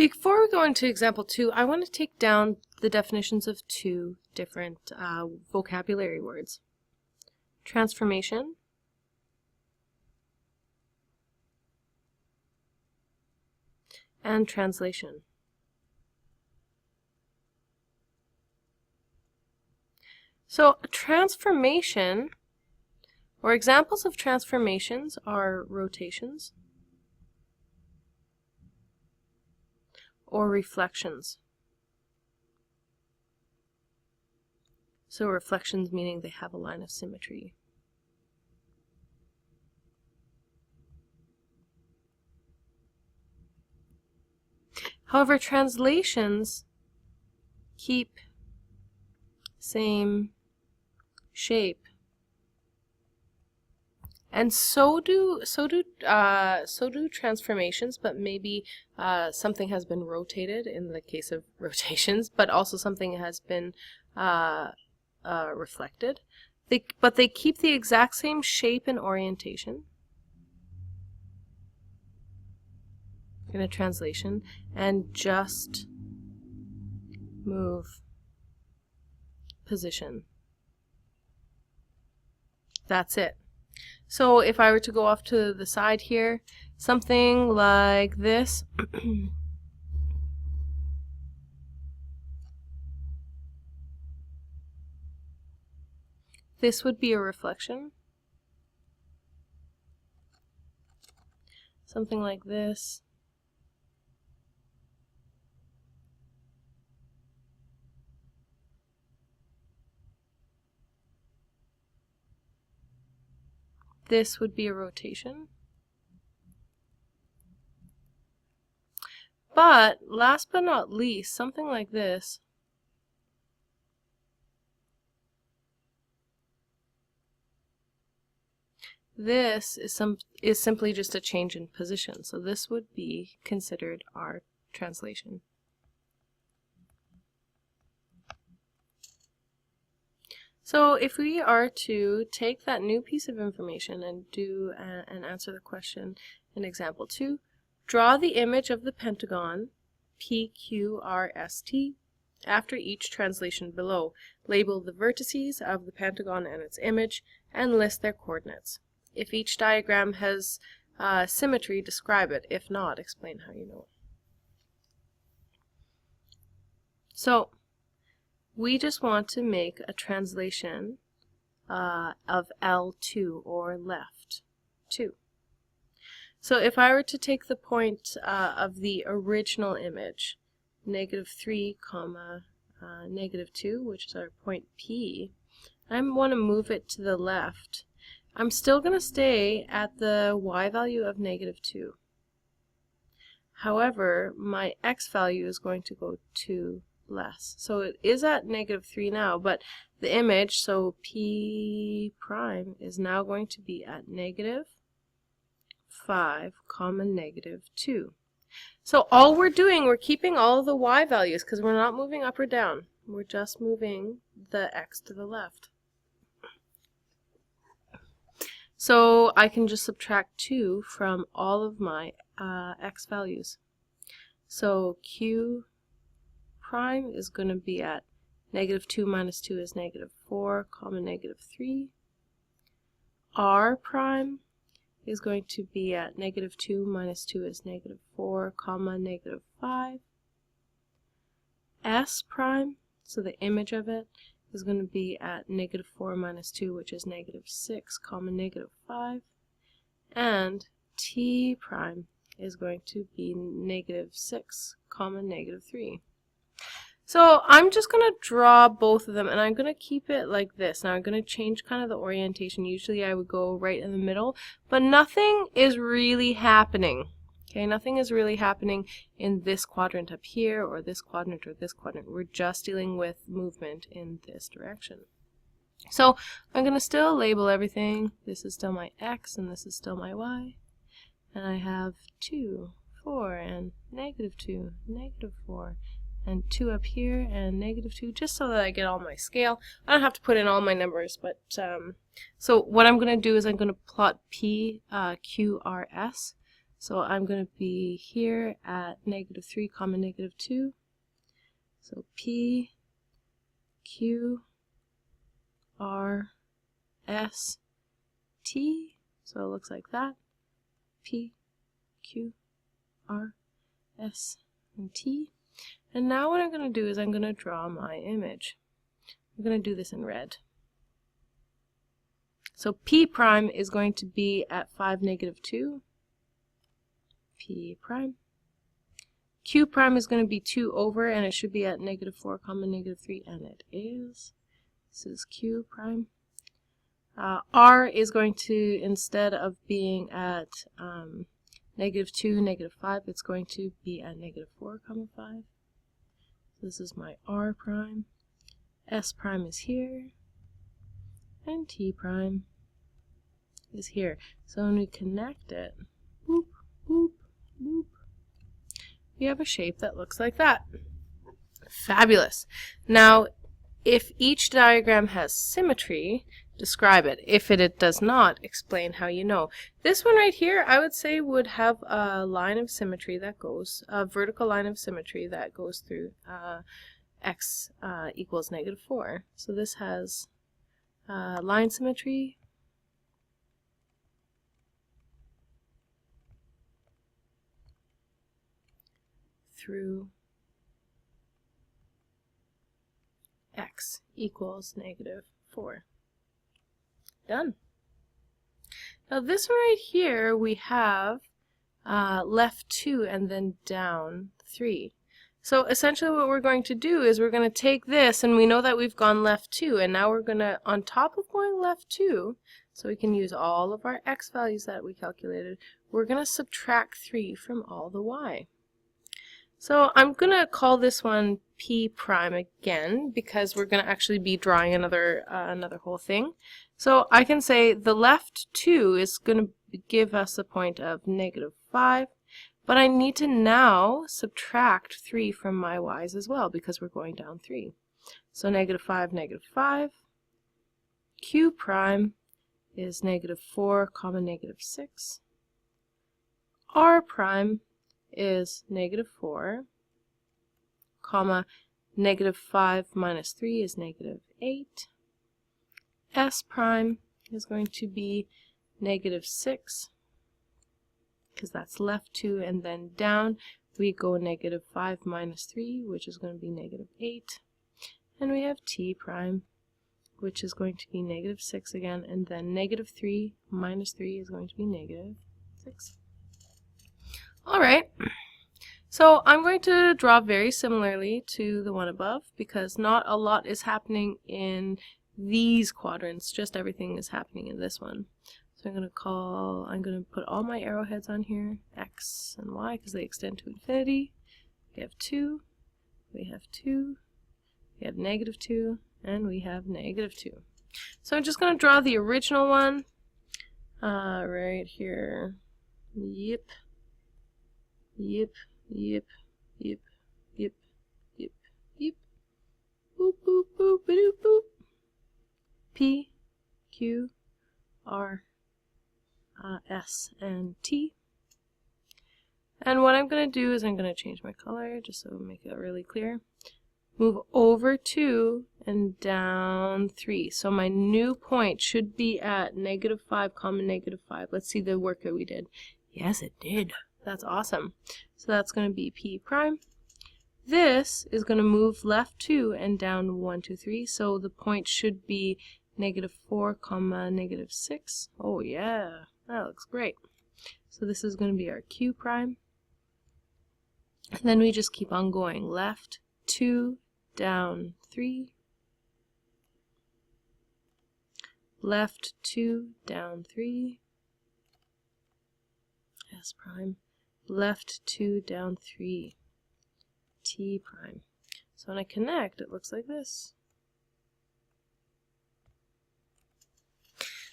Before we go into example 2, I want to take down the definitions of two different vocabulary words. Transformation and translation. So transformation, or examples of transformations, are rotations or reflections. So reflections meaning they have a line of symmetry. However, translations keep same shape, and so do transformations, but maybe something has been rotated in the case of rotations, but also something has been reflected. But they keep the exact same shape and orientation in a translation, and just move position. That's it. So if I were to go off to the side here, something like this, this would be a reflection. Something like this. This would be a rotation. But last but not least, something like this. This is simply just a change in position. So this would be considered our translation. So if we are to take that new piece of information and do and answer the question in example 2, draw the image of the pentagon PQRST after each translation below. Label the vertices of the pentagon and its image and list their coordinates. If each diagram has symmetry, describe it. If not, explain how you know it. So we just want to make a translation of L2, or left 2. So if I were to take the point of the original image, -3, -2, which is our point P, I want to move it to the left. I'm still going to stay at the y value of -2. However, my x value is going to go to less. So it is at -3 now, but the image, so P prime, is now going to be at -5, -2. So all we're doing, we're keeping all of the y values because we're not moving up or down. We're just moving the x to the left. So I can just subtract 2 from all of my x values. So Q prime is going to be at -2 minus 2 is -4, -3. R prime is going to be at -2 minus 2 is -4, -5. S prime, so the image of it, is going to be at -4 minus 2, which is -6, -5. And T prime is going to be -6, -3. So I'm just going to draw both of them, and I'm going to keep it like this. Now I'm going to change kind of the orientation. Usually I would go right in the middle, but nothing is really happening. Okay, nothing is really happening in this quadrant up here, or this quadrant, or this quadrant. We're just dealing with movement in this direction. So I'm going to still label everything. This is still my x, and this is still my y. And I have 2, 4, and -2, -4. And 2 up here, and -2, just so that I get all my scale. I don't have to put in all my numbers, but so what I'm going to do is I'm going to plot P, Q, R, S. So I'm going to be here at -3, -2. So P, Q, R, S, T. So it looks like that. P, Q, R, S, and T. And now what I'm going to do is I'm going to draw my image. I'm going to do this in red. So P prime is going to be at 5, -2. P prime. Q prime is going to be 2 over, and it should be at -4, -3, and it is. This is Q prime. R is going to, instead of being at -2, -5, it's going to be at -4, 5. This is my R prime. S prime is here, and T prime is here. So when we connect it, boop, boop, boop, we have a shape that looks like that. Fabulous. Now, if each diagram has symmetry, describe it. If it does not, explain how you know. This one right here, I would say, would have a line of symmetry that goes, a vertical line of symmetry that goes through x equals -4. So this has line symmetry through x equals -4. Done. Now this one right here, we have left 2 and then down 3. So essentially what we're going to do is we're going to take this, and we know that we've gone left 2, and now we're going to, on top of going left 2, so we can use all of our x values that we calculated, we're going to subtract 3 from all the y. So I'm going to call this one P prime again, because we're going to actually be drawing another whole thing. So I can say the left 2 is going to give us a point of -5, but I need to now subtract 3 from my y's as well, because we're going down 3. So -5, -5. Q prime is -4, -6. R prime is -4, comma, -5 minus 3 is -8. S prime is going to be -6, because that's left 2, and then down we go -5 minus 3, which is going to be -8. And we have T prime, which is going to be -6 again, and then -3 minus 3 is going to be -6. Alright, so I'm going to draw very similarly to the one above, because not a lot is happening in these quadrants, just everything is happening in this one. So I'm going to put all my arrowheads on here, x and y, because they extend to infinity. We have 2, we have 2, we have -2, and we have -2. So I'm just going to draw the original one right here. Yep. Yep, yep, yep, yep, yep, yep. Boop, boop, boop, boop, boop. P, Q, R, S, and T. And what I'm going to do is I'm going to change my color just so make it really clear. Move over 2 and down 3. So my new point should be at -5, -5. Let's see the work that we did. Yes, it did. That's awesome. So that's going to be P prime. This is going to move left 2 and down 1, 2, 3. So the point should be -4, -6. Oh yeah, that looks great. So this is going to be our Q prime. And then we just keep on going. Left 2, down 3. Left 2, down 3. S prime. Left 2, down 3. T prime. So when I connect, it looks like this.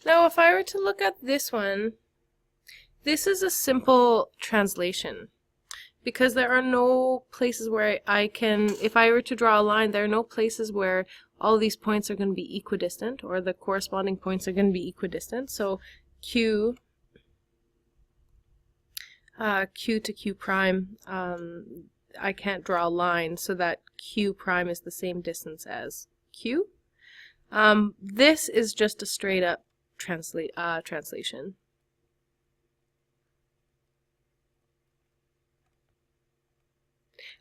Now if I were to look at this one, this is a simple translation, because there are no places where I can, if I were to draw a line, there are no places where all these points are going to be equidistant, or the corresponding points are going to be equidistant. So Q q to q prime, I can't draw a line so that q prime is the same distance as q. This is just a straight up translation.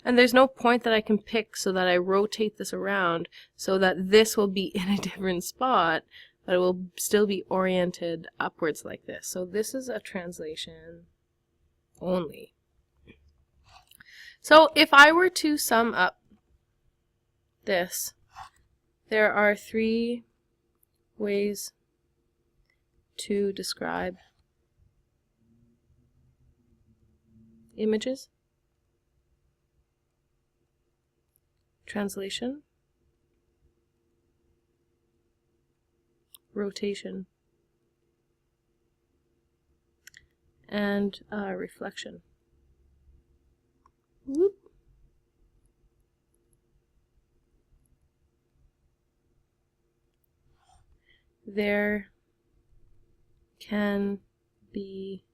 And there's no point that I can pick so that I rotate this around so that this will be in a different spot, but it will still be oriented upwards like this. So this is a translation only. So if I were to sum up this, there are 3 ways to describe images: translation, rotation, and reflection. Whoop. There can be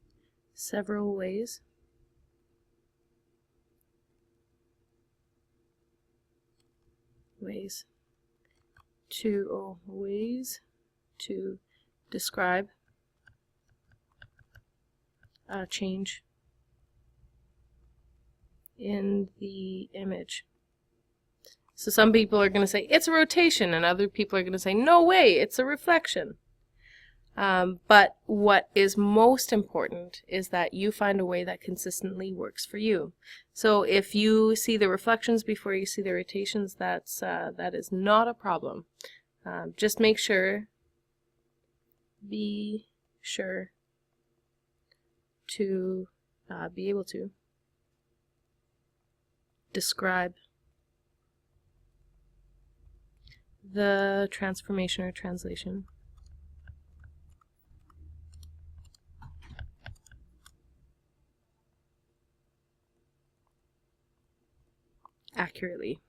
several ways to describe a change in the image. So some people are going to say it's a rotation, and other people are going to say no way, it's a reflection. But what is most important is that you find a way that consistently works for you. So if you see the reflections before you see the rotations, that is not a problem. Just be sure to be able to describe the transformation or translation accurately.